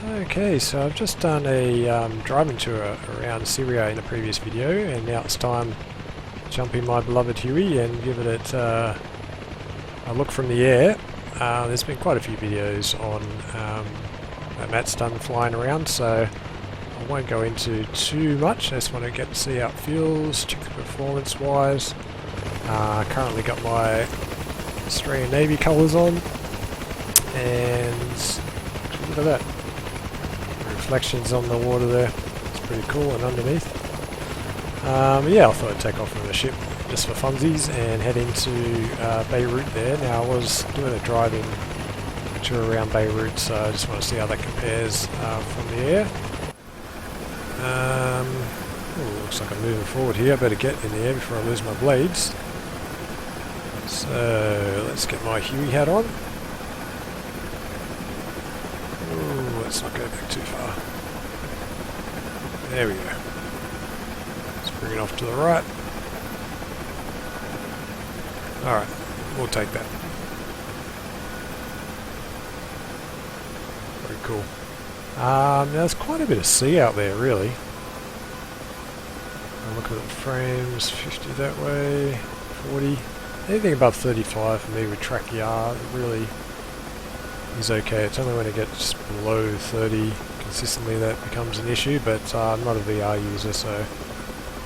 Okay, so I've just done a driving tour around Syria in a previous video, and now it's time to jump in my beloved Huey and give it a look from the air. There's been quite a few videos on that Matt's done flying around, so I won't go into too much. I just want to get to see how it feels, check the performance wise. Currently got my Australian Navy colours on, and look at that. Reflections on the water there. It's pretty cool, and underneath. Yeah, I thought I'd take off from the ship just for funsies and head into Beirut there. Now I was doing a driving tour around Beirut, so I just want to see how that compares from the air. Looks like I'm moving forward here. I better get in the air before I lose my blades. So let's get my Huey hat on. Let's not go back too far. There we go. Let's bring it off to the right. Alright, we'll take that. Very cool. Now there's quite a bit of sea out there, really. I'm looking at the frames, 50 that way, 40. Anything above 35 for me with track yard really is okay. It's only when it gets below 30 consistently that becomes an issue, but I'm not a VR user, so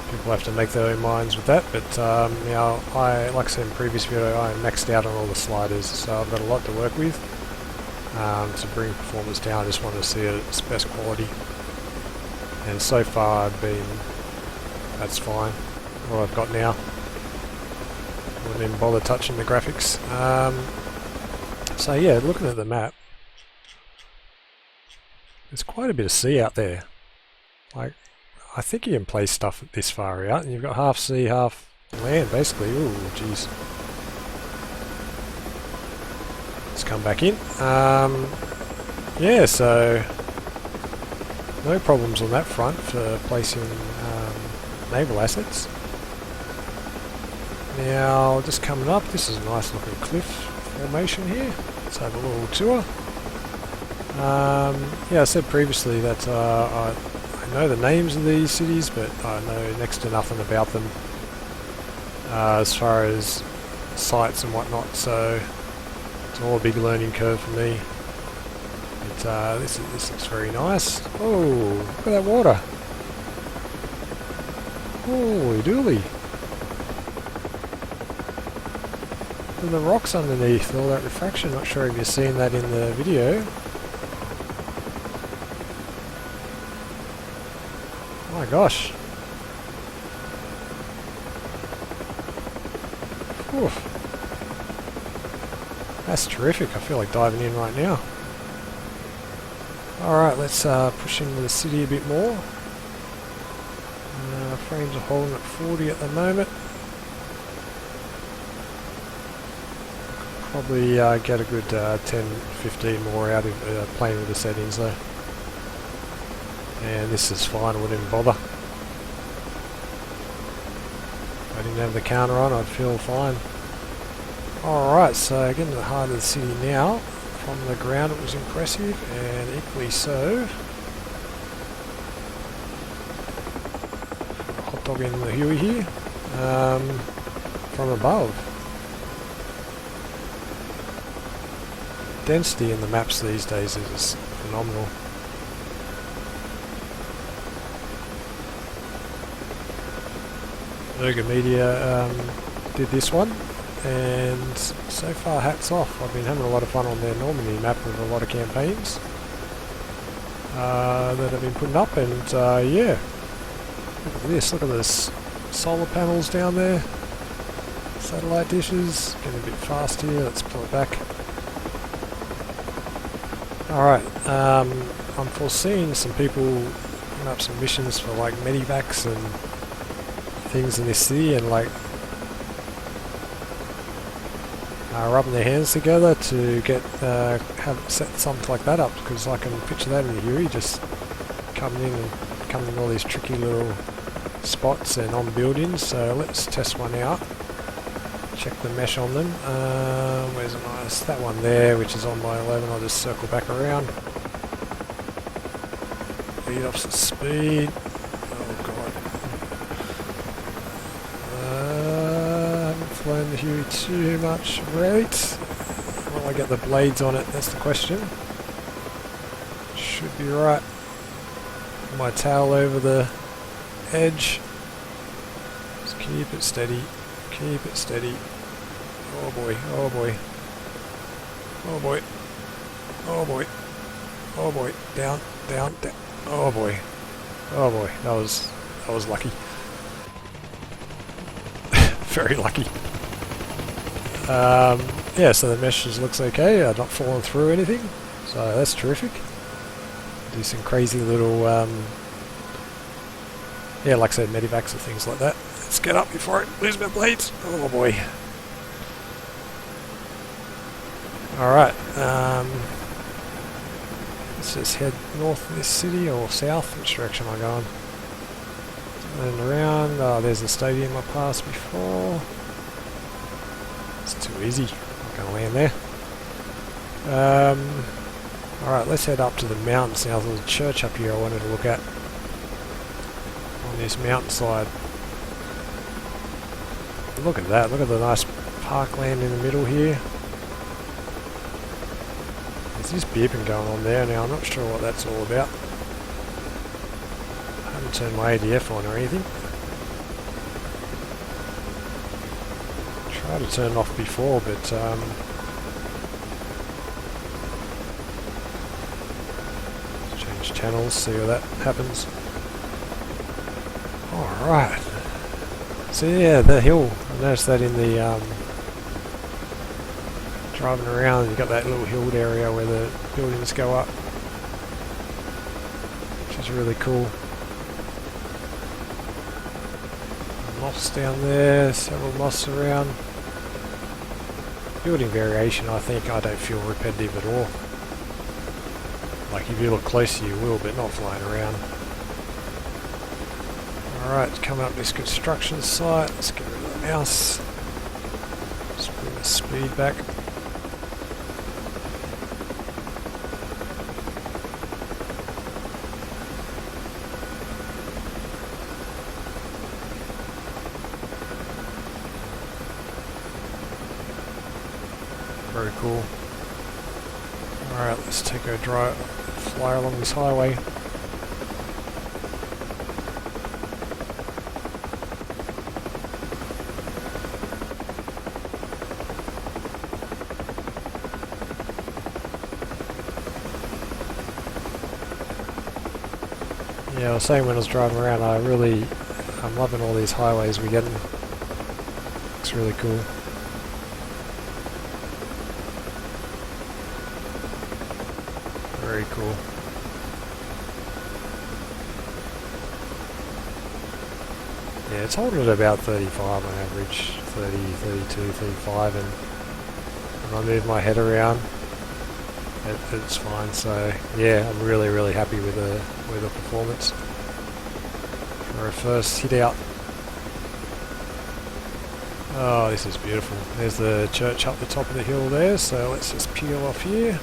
people have to make their own minds with that. But now, like I said in the previous video, I maxed out on all the sliders, so I've got a lot to work with. To bring performance down, I just want to see it at its best quality. And so far that's fine, what I've got now. I wouldn't even bother touching the graphics. So yeah, looking at the map, there's quite a bit of sea out there. Like, I think you can place stuff this far out, and you've got half sea, half land, basically. Ooh, jeez. Let's come back in. Yeah, so no problems on that front for placing naval assets. Now, just coming up, this is a nice looking cliff formation here. Let's have a little tour. Yeah, I said previously that I know the names of these cities, but I know next to nothing about them as far as sites and whatnot, so it's all a big learning curve for me. But this looks very nice. Oh, look at that water. Holy dooly. And the rocks underneath, all that refraction. Not sure if you've seen that in the video. Oh my gosh. Oof. That's terrific. I feel like diving in right now. Alright, let's push into the city a bit more. Frames are holding at 40 at the moment. Probably get a good 10-15 more out of playing with the settings though. And this is fine, I wouldn't even bother. If I didn't have the counter on, I'd feel fine. Alright, so getting to the heart of the city now. From the ground it was impressive, and equally so. Hot dog in the Huey here. From above. Density in the maps these days is phenomenal. Ergo Media did this one, and so far hats off. I've been having a lot of fun on their Normandy map with a lot of campaigns that I've been putting up, and yeah, look at this, look at this solar panels down there, satellite dishes, getting a bit fast here, let's pull it back. Alright, I'm foreseeing some people putting up some missions for like medivacs and things in this city, and like rubbing their hands together to get set something like that up, because I can picture that in the Huey, just coming in all these tricky little spots and on buildings. So let's test one out. Check the mesh on them. Where's a nice, that one there, which is on my 11. I'll just circle back around. bleed off some speed. Oh god. I haven't flown the Huey too much rate. Will I get the blades on it? That's the question. Should be right. My tail over the edge. Just keep it steady. Keep it steady. Oh boy, oh boy. Oh boy. Oh boy. Oh boy. Down, down, down. Oh boy. Oh boy. That was lucky. Very lucky. Yeah, so the mesh looks okay. I've not fallen through anything. So that's terrific. Do some crazy little yeah, like I said, medivacs or things like that. Let's get up before I lose my blades. Oh boy. Alright, let's just head north of this city, or south. Which direction am I going? Turning around. Oh, there's the stadium I passed before. It's too easy. I'm not going to land there. Alright, let's head up to the mountains now. There's a church up here I wanted to look at. On this mountainside. Look at that. Look at the nice parkland in the middle here. There's this beeping going on there now. I'm not sure what that's all about. I haven't turned my ADF on or anything. Tried to turn it off before, but change channels, see what that happens. Alright. So yeah, the hill. I noticed that in the driving around, you've got that little hilled area where the buildings go up, which is really cool. Moss down there, several moss around. Building variation, I think. I don't feel repetitive at all. Like if you look closer you will, but not flying around. Alright, coming up this construction site. Let's get rid of the mouse. Let's bring the speed back. Very cool. Alright, let's take a drive, fly along this highway. Yeah, I was saying when I was driving around, I'm loving all these highways we're getting. It's really cool. Very cool. Yeah, it's holding at about 35 on average, 30, 32, 35, and when I move my head around, it's fine. So yeah, I'm really happy with the performance for a first hit out. Oh, this is beautiful. There's the church up the top of the hill there, so let's just peel off here.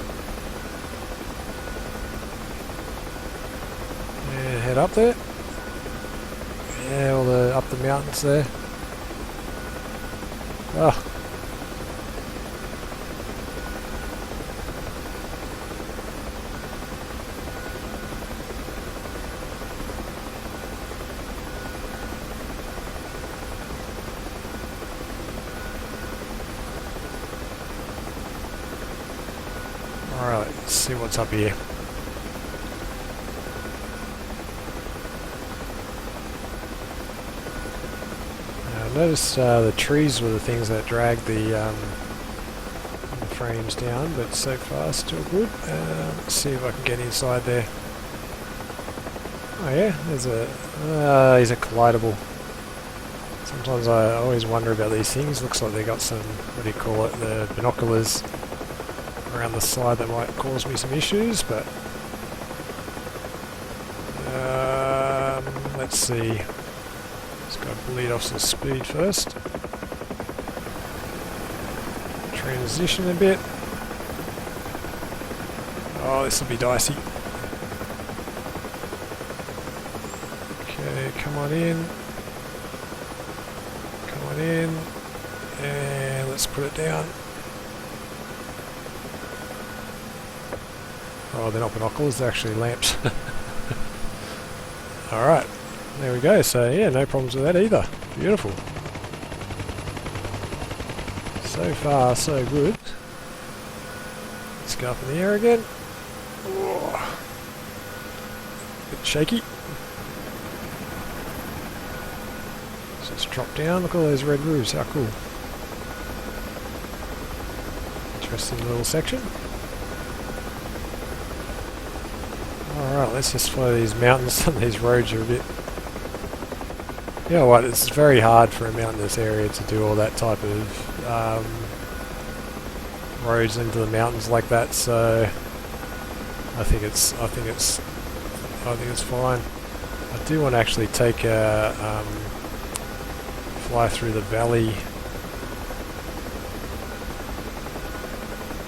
And head up there. Yeah, all the up the mountains there. Oh. Alright, let's see what's up here. I noticed the trees were the things that dragged the frames down, but so far still good. Let's see if I can get inside there. Oh yeah, there's he's a collidable. Sometimes I always wonder about these things. Looks like they got some, what do you call it, the binoculars around the side that might cause me some issues, but let's see. Just got to bleed off some speed first. Transition a bit. Oh, this will be dicey. come on in. Come on in. And let's put it down. Oh, they're not binoculars, they're actually lamps. Alright, there we go. So yeah, no problems with that either. Beautiful. So far, so good. Let's go up in the air again. Oh, bit shaky. So let's drop down. Look at all those red roofs. How cool. Interesting little section. Alright, let's just follow these mountains. Some of these roads are a bit... You know what, it's very hard for a mountainous area to do all that type of roads into the mountains like that, so I think it's fine. I do want to actually take a fly through the valley.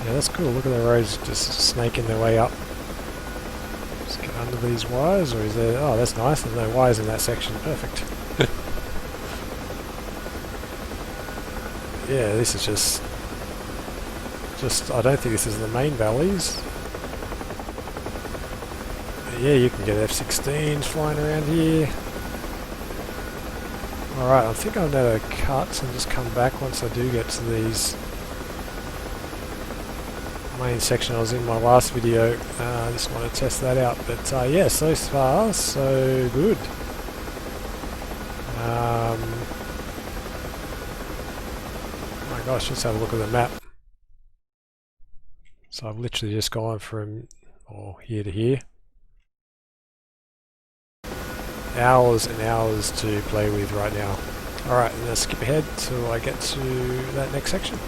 Yeah, that's cool. Look at the roads just snaking their way up. Just get under these wires, or is there... Oh, that's nice. There's no wires in that section. Perfect. Yeah, this is just... I don't think this is the main valleys. But yeah, you can get F-16s flying around here. Alright, I think I'm going to cut and just come back once I do get to these main section I was in my last video. I just want to test that out. But yeah, so far, so good. My gosh, let's have a look at the map. So I've literally just gone from here to here. Hours and hours to play with right now. Alright, let's skip ahead till I get to that next section.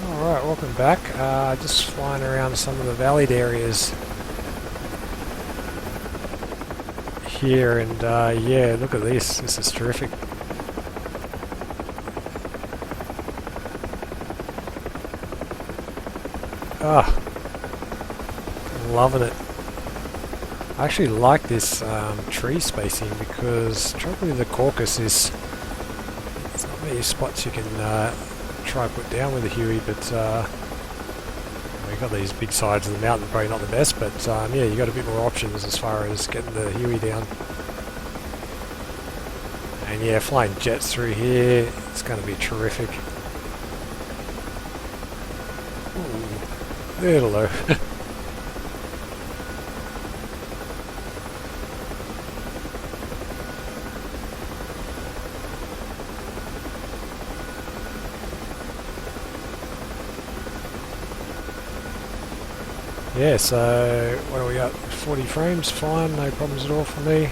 Alright, welcome back. Just flying around some of the valleyed areas here, and yeah, look at this. This is terrific. Ah, loving it. I actually like this tree spacing because probably the Caucasus is... There's not many spots you can try and put down with the Huey, but you've got these big sides of the mountain, probably not the best, but yeah, you've got a bit more options as far as getting the Huey down. And yeah, flying jets through here, it's going to be terrific. Ooh, hello. Yeah, so what do we got? 40 frames, fine, no problems at all for me.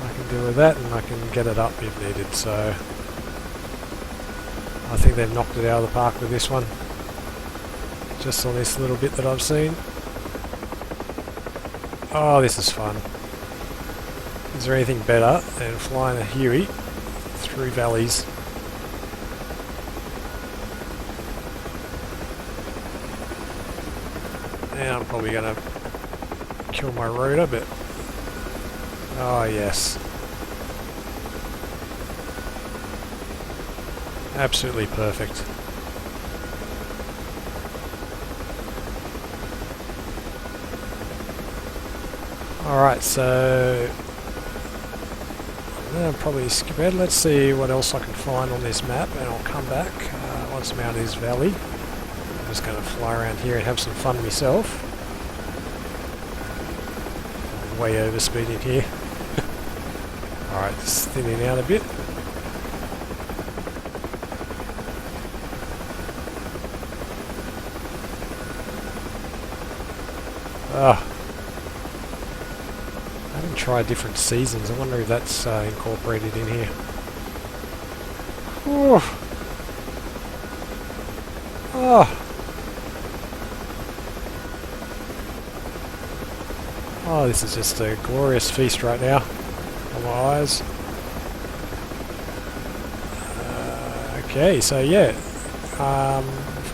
I can deal with that, and I can get it up if needed, so I think they've knocked it out of the park with this one. Just on this little bit that I've seen. Oh, this is fun. Is there anything better than flying a Huey through valleys? And I'm probably going to kill my rotor, but... Oh, yes. Absolutely perfect. Alright, so... I'll probably skip ahead. Let's see what else I can find on this map, and I'll come back once I'm out of this valley. I'm just going to fly around here and have some fun myself. I'm way overspeeding here. Alright, just thinning out a bit. Ah. I haven't tried different seasons. I wonder if that's incorporated in here. Ooh. Oh. Oh, this is just a glorious feast right now on my eyes. Okay, so yeah,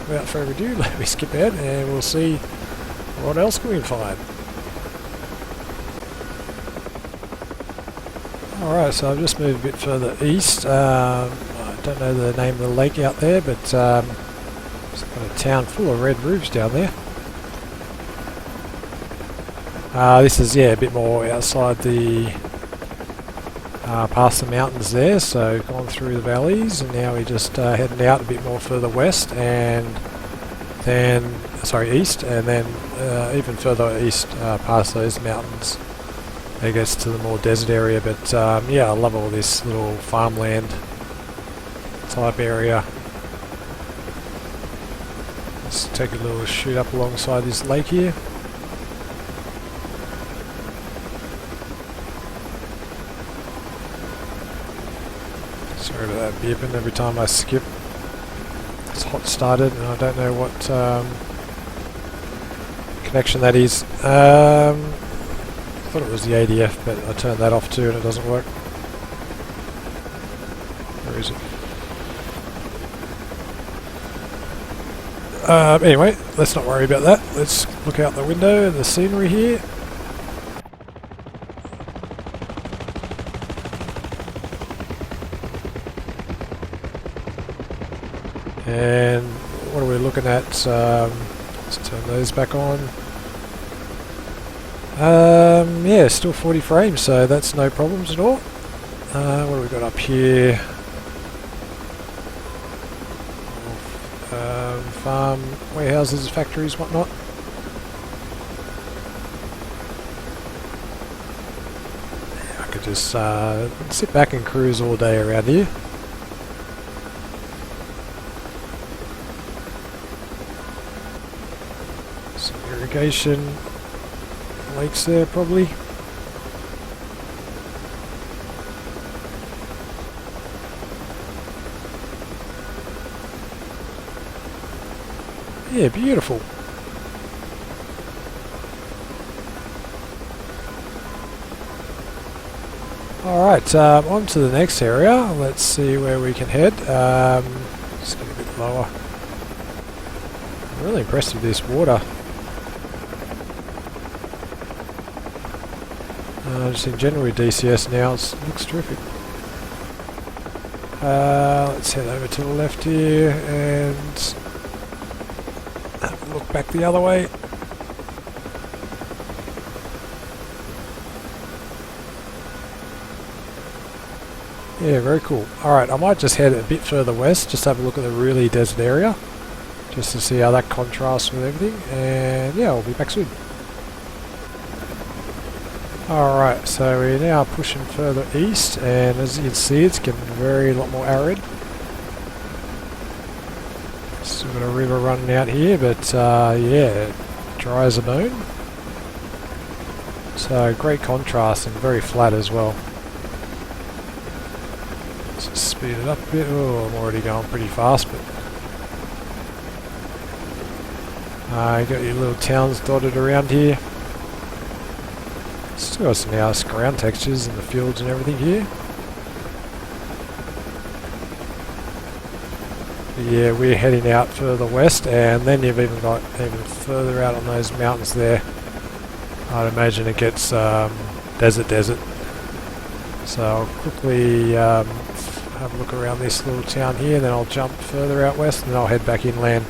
without further ado, let me skip ahead and we'll see what else can we find. Alright, so I've just moved a bit further east. I don't know the name of the lake out there, but it's got a town full of red roofs down there. This is, yeah, a bit more outside the past the mountains there, so gone through the valleys, and now we're just heading out a bit more further west, and then east, and then even further east past those mountains it gets to the more desert area. But yeah, I love all this little farmland type area. Let's take a little shoot up alongside this lake here. Sorry about that beeping every time I skip. It's hot started and I don't know what connection that is. I thought it was the ADF, but I turned that off too and it doesn't work. Where is it? Anyway, let's not worry about that. Let's look out the window and the scenery here. And what are we looking at? Let's turn those back on. Yeah, still 40 frames, so that's no problems at all. What have we got up here? Farm, warehouses, factories, whatnot. I could just sit back and cruise all day around here. Some irrigation lakes there probably. Yeah, beautiful. Alright, on to the next area. Let's see where we can head. Just get a bit lower. I'm really impressed with this water. Just in general with DCS now, it looks terrific. Let's head over to the left here and look back the other way. Yeah, very cool. Alright, I might just head a bit further west, just have a look at the really desert area, just to see how that contrasts with everything, and yeah, I'll be back soon. Alright, so we're now pushing further east, and as you can see, it's getting a lot more arid. Still got a river running out here, but yeah, dry as a bone. So great contrast and very flat as well. Let's just speed it up a bit. Oh, I'm already going pretty fast, but you got your little towns dotted around here. Still got some nice ground textures in the fields and everything here. Yeah, we're heading out further west, and then you've even got even further out on those mountains there. I'd imagine it gets desert. So I'll quickly have a look around this little town here, then I'll jump further out west, and then I'll head back inland.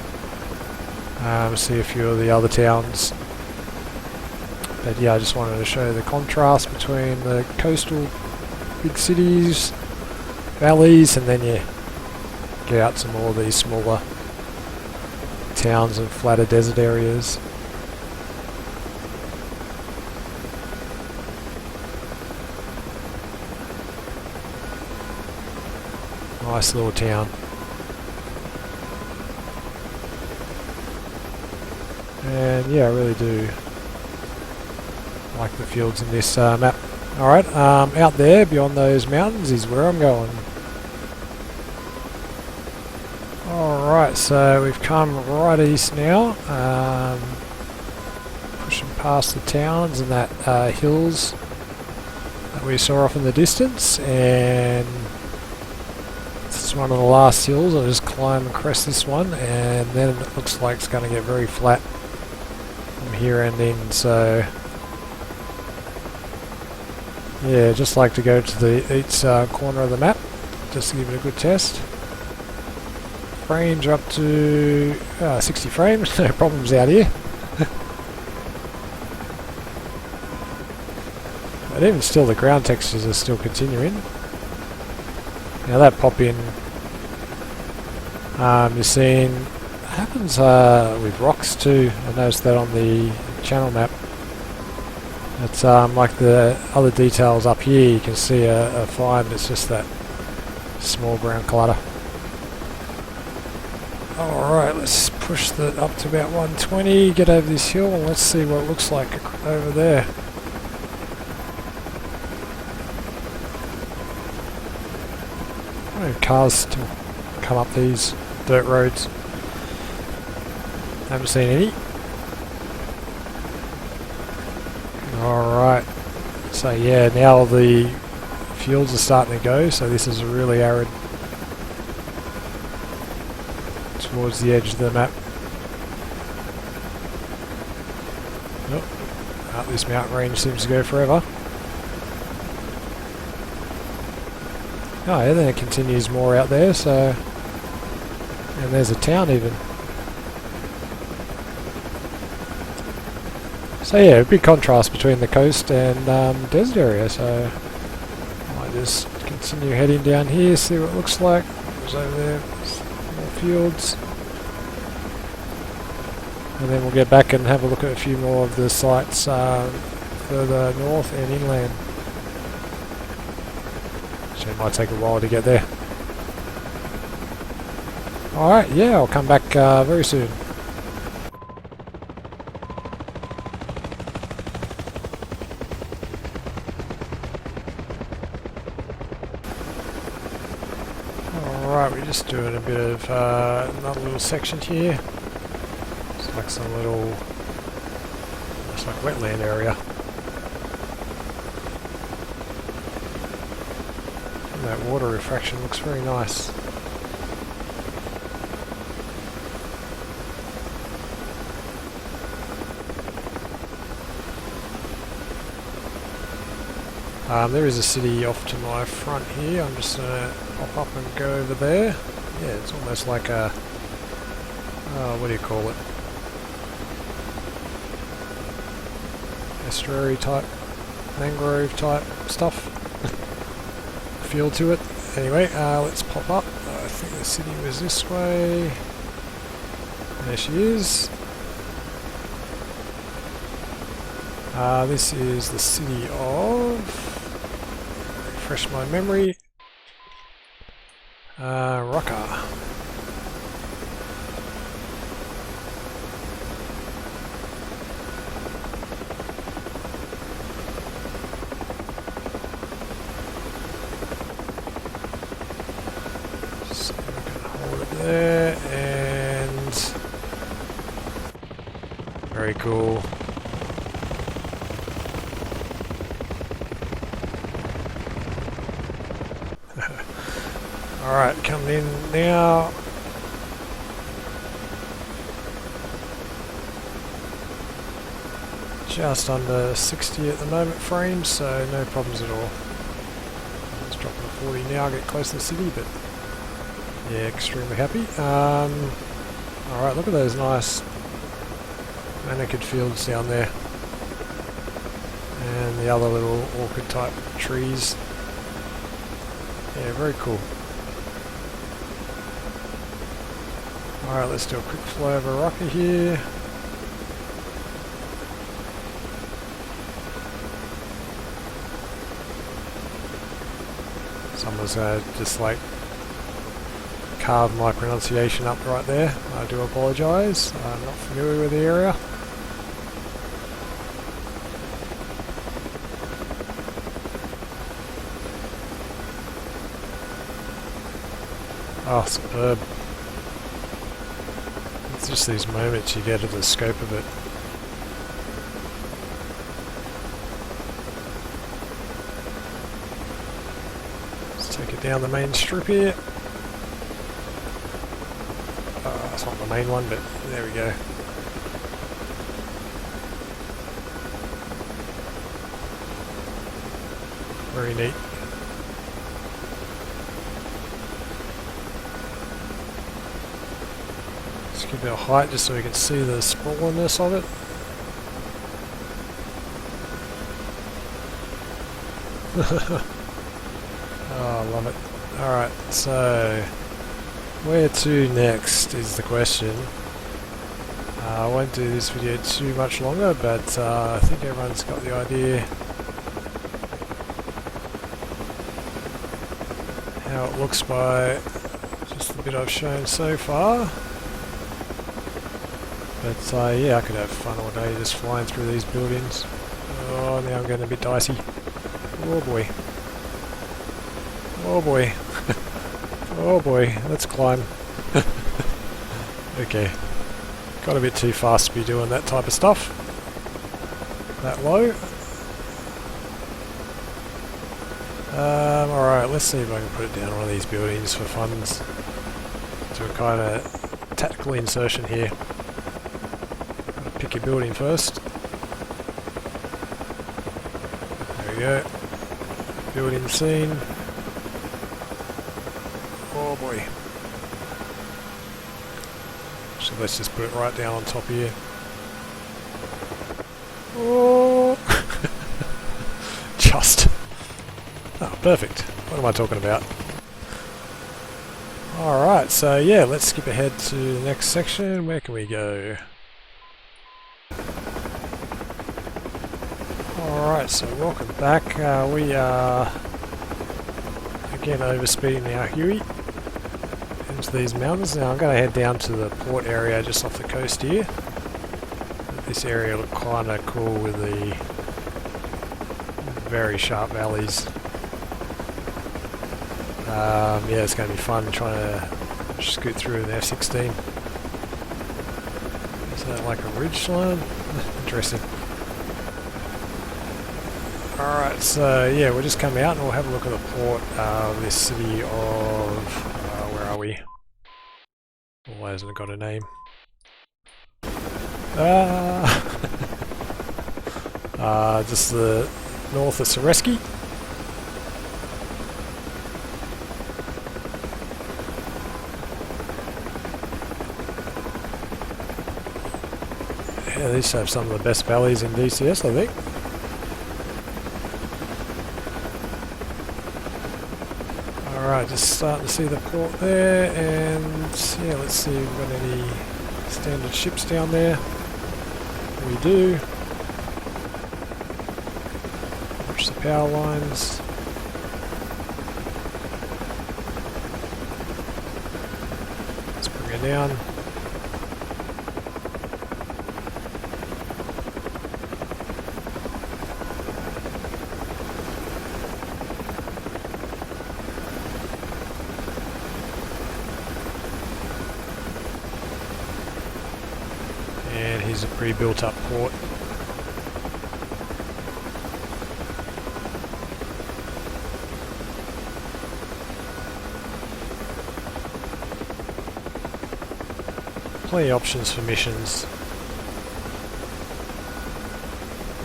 See a few of the other towns. But yeah, I just wanted to show the contrast between the coastal big cities, valleys, and then you get out to more of these smaller towns and flatter desert areas. Nice little town. And yeah, I really do like the fields in this map. Alright, out there beyond those mountains is where I'm going. Alright, so we've come right east now, pushing past the towns and that hills that we saw off in the distance, and this is one of the last hills. I'll just climb and crest this one, and then it looks like it's going to get very flat from here and in, so yeah, just like to go to each corner of the map just to give it a good test. Frames are up to 60 frames, no problems out here. But even still, the ground textures are still continuing. Now that pop in, you're seeing, happens with rocks too. I noticed that on the channel map. It's like the other details up here, you can see a find, it's just that small ground clutter. Alright, let's push that up to about 120, get over this hill, and let's see what it looks like over there. Cars still come up these dirt roads. Haven't seen any. Alright, so yeah, now the fields are starting to go, so this is really arid towards the edge of the map. Oh, this mountain range seems to go forever. Oh yeah, then it continues more out there, so... And there's a town even. So yeah, a big contrast between the coast and desert area, so... I might just continue heading down here, see what it looks like. There's over there, more fields. And then we'll get back and have a look at a few more of the sites further north and inland. It might take a while to get there. Alright, yeah, I'll come back very soon. Alright, we're just doing a bit of another little section here. It's like some little, it's like wetland area. That water refraction looks very nice. There is a city off to my front here. I'm just going to pop up and go over there. Yeah, it's almost like a... what do you call it? Estuary type, mangrove type stuff. Feel to it. Anyway, let's pop up. I think the city was this way. There she is. This is the city of... refresh my memory. Raqqa. There, and very cool. Alright, coming in now. Just under 60 at the moment frames, so no problems at all. Let's drop to 40 now, get close to the city, but yeah, extremely happy. Alright, look at those nice manicured fields down there. And the other little orchid type trees. Yeah, very cool. Alright, let's do a quick fly over Raqqa here. Someone's just like carved my pronunciation up right there. I do apologise. I'm not familiar with the area. Oh, superb. It's just these moments you get of the scope of it. Let's take it down the main strip here. the main one, but there we go. Very neat. Let's give it a height just so we can see the sprawliness of it. Oh, I love it. Alright, so where to next is the question. I won't do this video too much longer, but I think everyone's got the idea how it looks by just the bit I've shown so far. But yeah, I could have fun all day just flying through these buildings. Oh, now I'm getting a bit dicey. Oh boy. Oh boy. Oh boy, let's climb. Okay. Got a bit too fast to be doing that type of stuff. That low. Alright, let's see if I can put it down one of these buildings for funds. Do a kind of tactical insertion here. Pick your building first. There we go. Building scene. Oh boy. So let's just put it right down on top here. Oh! Just. Oh, perfect. What am I talking about? Alright, so yeah, let's skip ahead to the next section. Where can we go? Alright, so welcome back. We are again overspeeding our Huey into these mountains. Now I'm going to head down to the port area just off the coast here. This area looked kind of cool with the very sharp valleys. Yeah, it's going to be fun trying to scoot through an F-16. Is that like a ridge line? Interesting. Alright, so yeah, we'll just come out and we'll have a look at the port of this city of... where are we? Why hasn't it got a name? Just the north of Sereski. Yeah, these have some of the best valleys in DCS, I think. Alright, just starting to see the port there, and yeah, let's see if we've got any standard ships down there. We do. Watch the power lines. Let's bring it down. And here's a pre-built up port. Plenty of options for missions.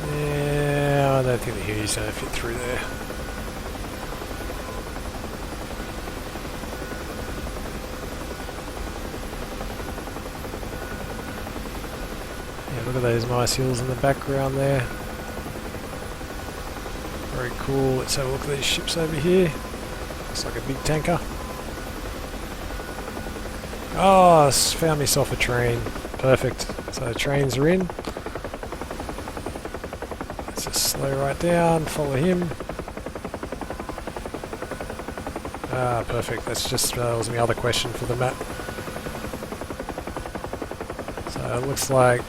Yeah, I don't think the Huey's going to fit through there. Look at those nice hills in the background there. Very cool. Let's have a look at these ships over here. Looks like a big tanker. Oh, found myself a train. Perfect. So the trains are in. Let's just slow right down, follow him. Ah, perfect. That's just was my other question for the map. So it looks like,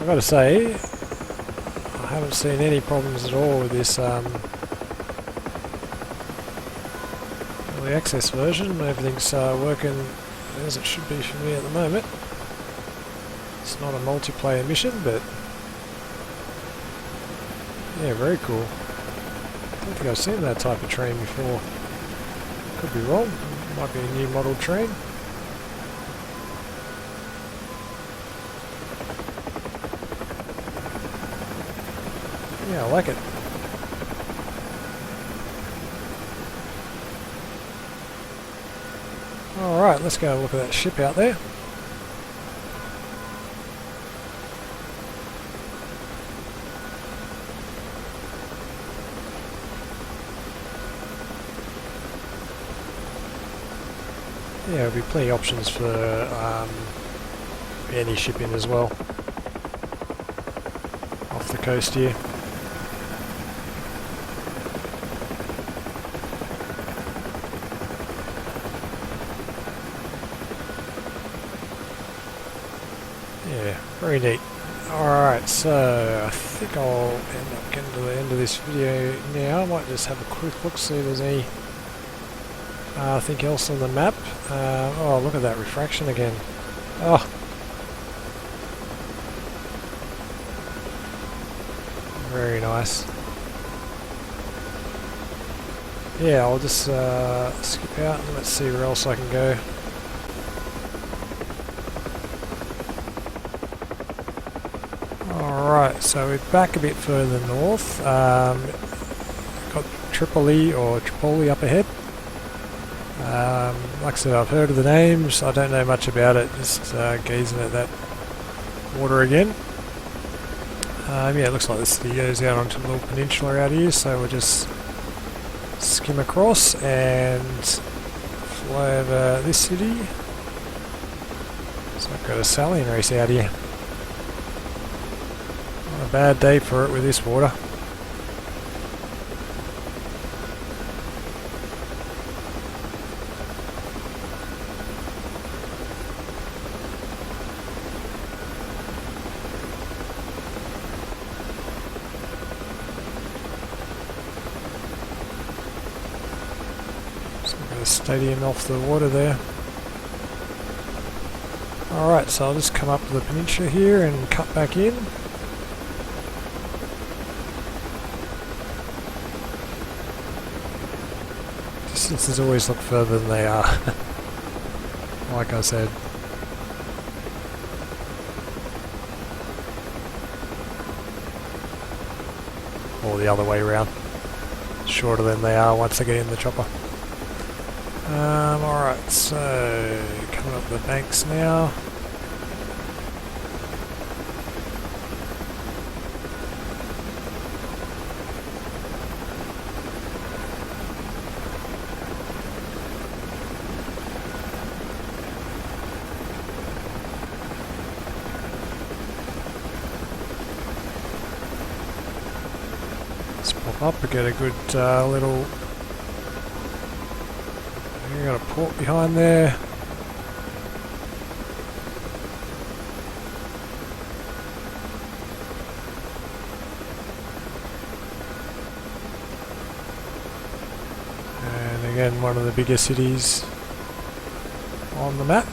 I've got to say, I haven't seen any problems at all with this early access version. Everything's working as it should be for me at the moment. It's not a multiplayer mission, but yeah, very cool. I don't think I've seen that type of train before. Could be wrong. Might be a new model train. Yeah, I like it. Alright, let's go look at that ship out there. Yeah, there'll be plenty of options for any shipping as well. Off the coast here. Yeah, very neat. Alright, so I think I'll end up getting to the end of this video now. I might just have a quick look, see if there's anything else on the map. Oh, look at that refraction again. Oh, very nice. Yeah, I'll just skip out and let's see where else I can go. Alright, so we're back a bit further north. Got Tripoli up ahead. Like I said, I've heard of the names, I don't know much about it, just gazing at that water again. Yeah, it looks like the city goes out onto a little peninsula out here, so we'll just skim across and fly over this city. So I've got a sailing race out here. Not a bad day for it with this water. Stadium off the water there. Alright, so I'll just come up to the peninsula here and cut back in. Distances always look further than they are. Like I said. Or the other way around. Shorter than they are once they get in the chopper. Alright, so coming up the banks now. Let's pop up and get a good little. We've got a port behind there. And again, one of the bigger cities on the map.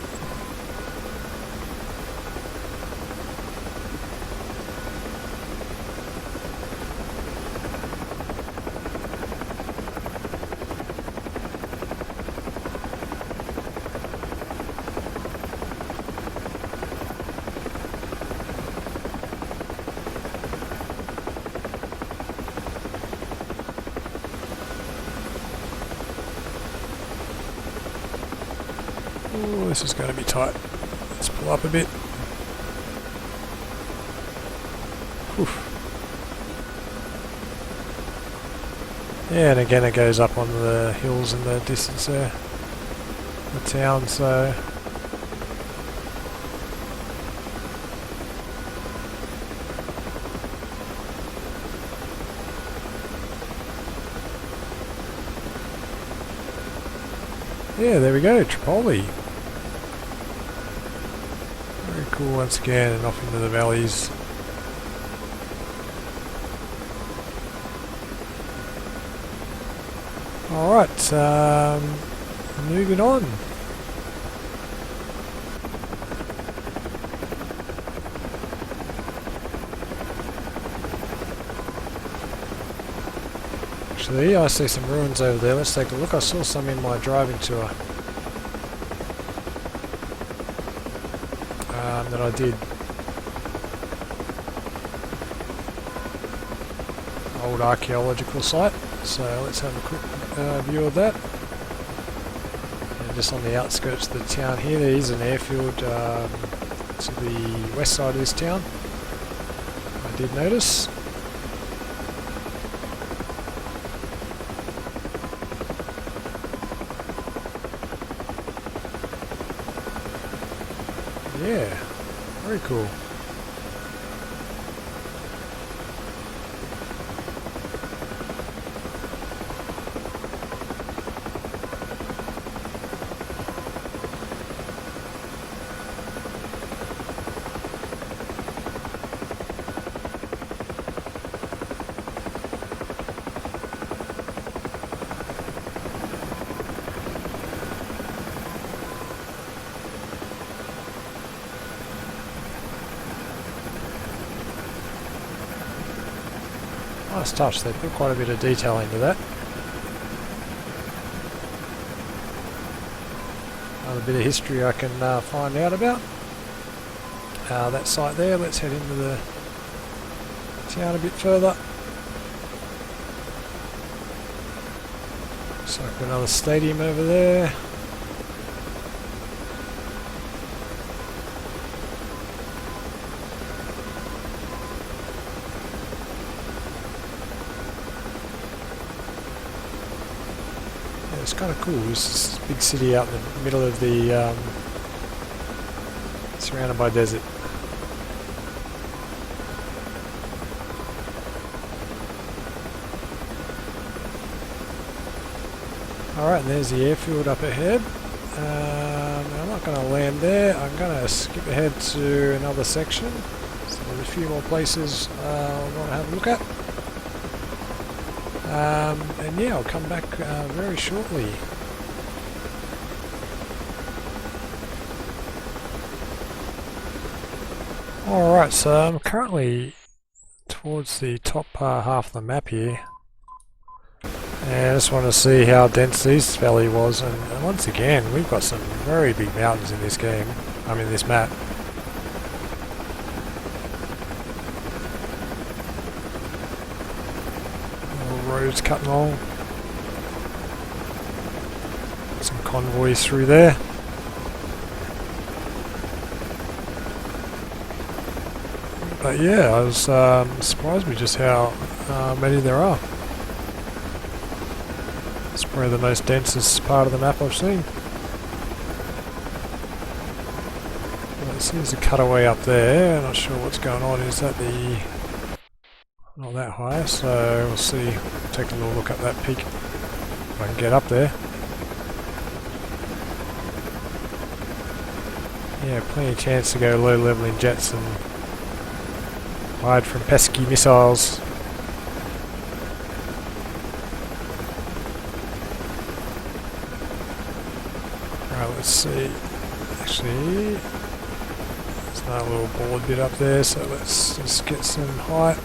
Oh, this is going to be tight. Let's pull up a bit. Oof. Yeah, and again it goes up on the hills in the distance there. The town, so... Yeah, there we go, Tripoli. Very cool once again, and off into the valleys. Alright, moving on. Actually, I see some ruins over there. Let's take a look. I saw some in my driving tour that I did. old archaeological site. So let's have a quick view of that. And just on the outskirts of the town here, there is an airfield to the west side of this town. I did notice. Yeah, very cool. Nice touch, they put quite a bit of detail into that. Another bit of history I can find out about. That site there, let's head into the town a bit further. Looks like another stadium over there. It's kind of cool. This big city out in the middle of the surrounded by desert. Alright, and there's the airfield up ahead. I'm not going to land there. I'm going to skip ahead to another section. So there's a few more places I want to have a look at. And yeah, I'll come back very shortly. Alright, so I'm currently towards the top half of the map here. And I just want to see how dense this valley was, and once again, we've got some very big mountains in this game. I mean, this map. Roads cutting along. Some convoys through there. But yeah, I was surprised me just how many there are. It's probably the most densest part of the map I've seen. Well, it seems a cutaway up there. I'm not sure what's going on. Is that the... not that high, so we'll see. Take a little look at that peak if I can get up there. Yeah, plenty of chance to go low level in jets and hide from pesky missiles. Alright, let's see. Actually, there's another little board bit up there, so let's just get some height.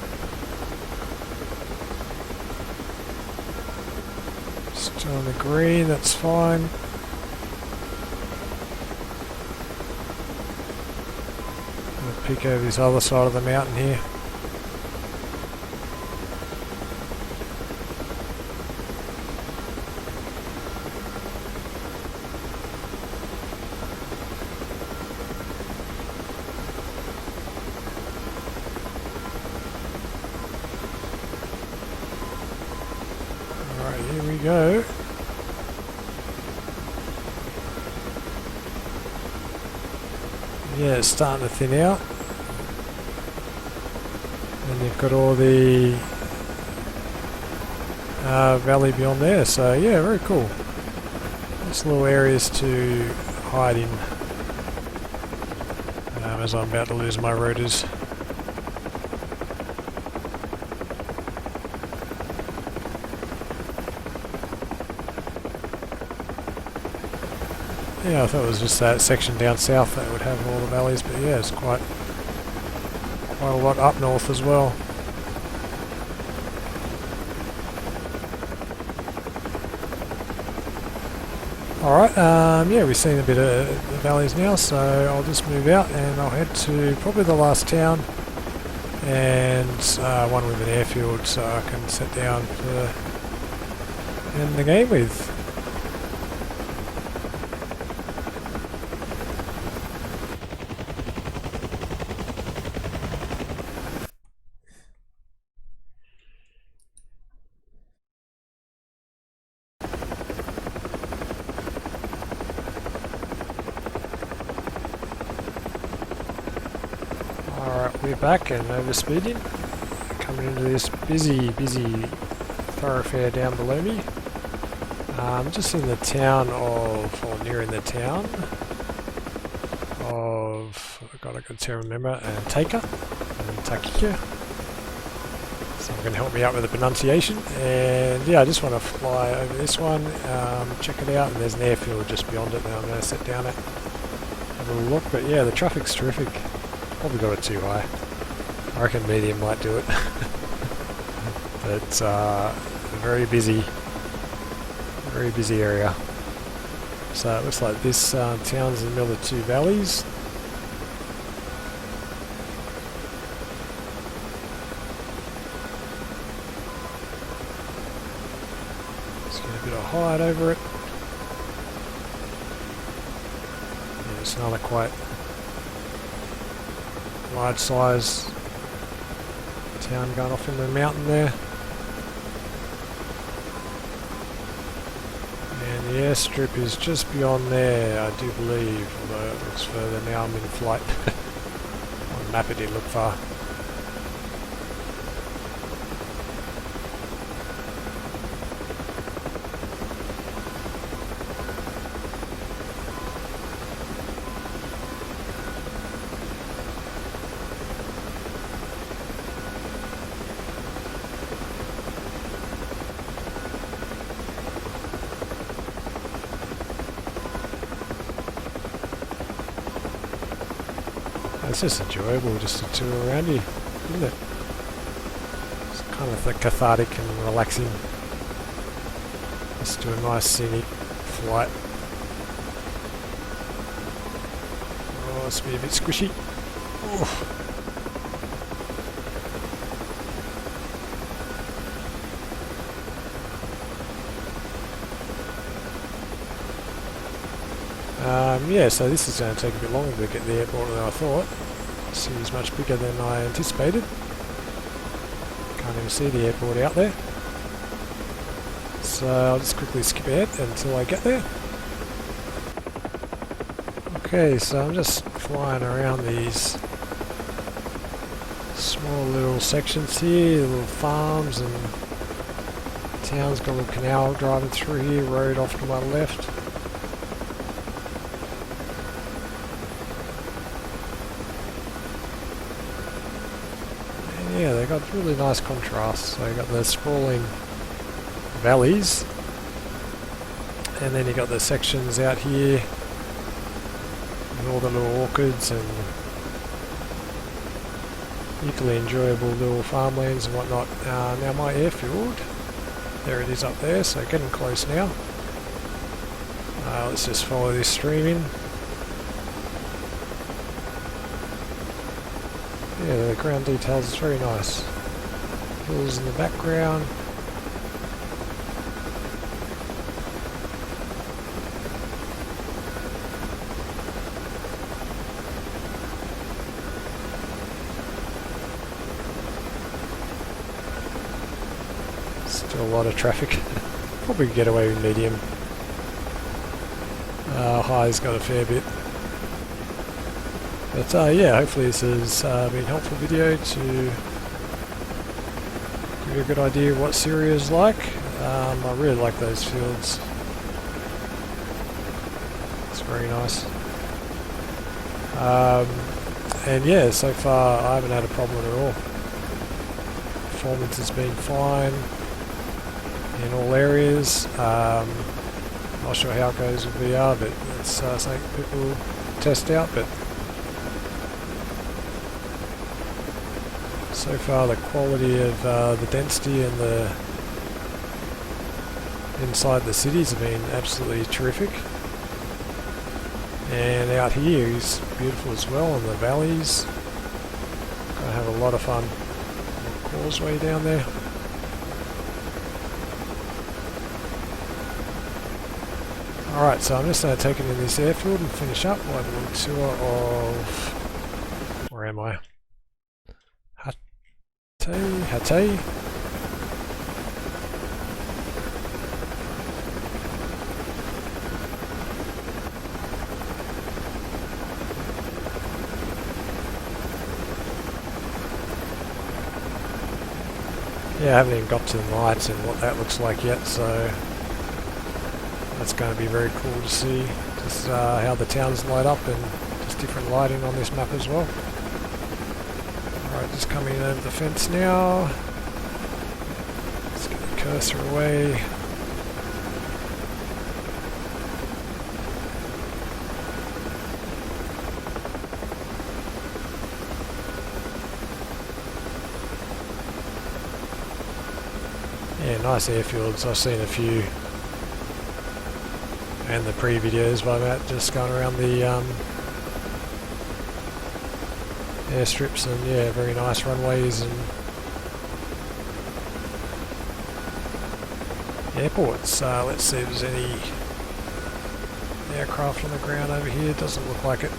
Still on the green, that's fine. I'll peek over this other side of the mountain here. Alright, here we go. Yeah, it's starting to thin out. And you've got all the valley beyond there, so yeah, very cool. Nice little areas to hide in as I'm about to lose my rotors. Yeah, I thought it was just that section down south that would have all the valleys, but yeah, it's quite a lot up north as well. Alright, yeah, we've seen a bit of the valleys now, so I'll just move out and I'll head to probably the last town and one with an airfield, so I can sit down to end the game with. Alright, we're back and overspeeding. Coming into this busy thoroughfare down below me. Just in the town of, or nearing the town of, I've got to remember, Takika, so I'm going to help me out with the pronunciation. And yeah, I just want to fly over this one, check it out, and there's an airfield just beyond it that I'm going to sit down at, have a look. But yeah, the traffic's terrific. Probably got it too high. I reckon medium might do it. But very busy area. So it looks like this town's in the middle of two valleys. Let's get a bit of height over it. Yeah, it's another quite large size town going off in the mountain there. And the airstrip is just beyond there, I do believe, although it looks further now. I'm in flight. On the map it didn't look far. It's just enjoyable just to tour around here, isn't it? It's kind of cathartic and relaxing. Just do a nice scenic flight. Oh, it's a bit squishy. Oof. Yeah, so this is going to take a bit longer to get to the airport than I thought. The city's much bigger than I anticipated. Can't even see the airport out there. So I'll just quickly skip ahead until I get there. Okay, so I'm just flying around these small little sections here, little farms, and town's got a little canal driving through here, road off to my left. Yeah, they got really nice contrasts. So you got the sprawling valleys, and then you got the sections out here, and all the little orchards and equally enjoyable little farmlands and whatnot. Now my airfield, there it is up there, so getting close now. Let's just follow this stream in. Yeah, the ground details is very nice. Hills in the background. Still a lot of traffic. Probably get away with medium. High's got a fair bit. But yeah, hopefully this has been a helpful video to give you a good idea of what Syria is like. I really like those fields. It's very nice. And yeah, so far I haven't had a problem at all. Performance has been fine in all areas. Not sure how it goes with VR, but it's something people test out. But so far the quality of the density and the inside the cities have been absolutely terrific. And out here is beautiful as well, in the valleys. Got to have a lot of fun. Causeway down there. Alright, so I'm just taking in this airfield and finish up. We'll have a little tour of... Where am I? Hatay. Yeah, I haven't even got to the nights and what that looks like yet, so that's going to be very cool to see just how the towns light up and just different lighting on this map as well. Alright, just coming over the fence now. Let's get the cursor away. Yeah, nice airfields. I've seen a few, and the pre-videos by Matt just going around the airstrips, and yeah, very nice runways and airports. Let's see if there's any aircraft on the ground over here. Doesn't look like it.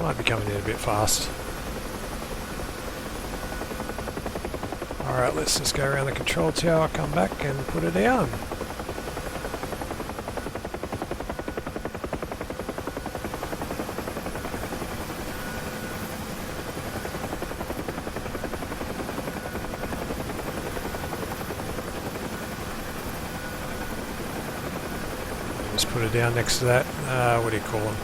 Might be coming in a bit fast. Alright, let's just go around the control tower, come back and put it down. Just put it down next to that, what do you call them?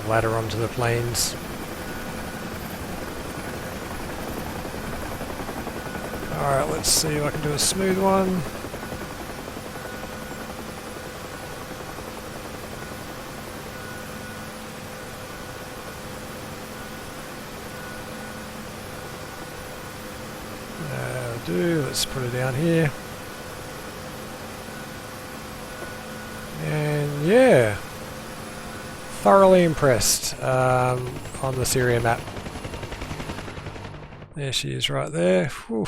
Ladder onto the planes. Alright, let's see if I can do a smooth one. That'll do. Let's put it down here. And yeah. Thoroughly impressed on the Syria map. There she is right there. Whew.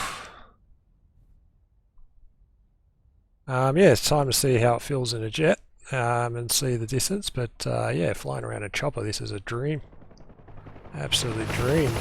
Yeah, it's time to see how it feels in a jet and see the distance, but yeah, flying around a chopper, this is a dream. Absolute dream.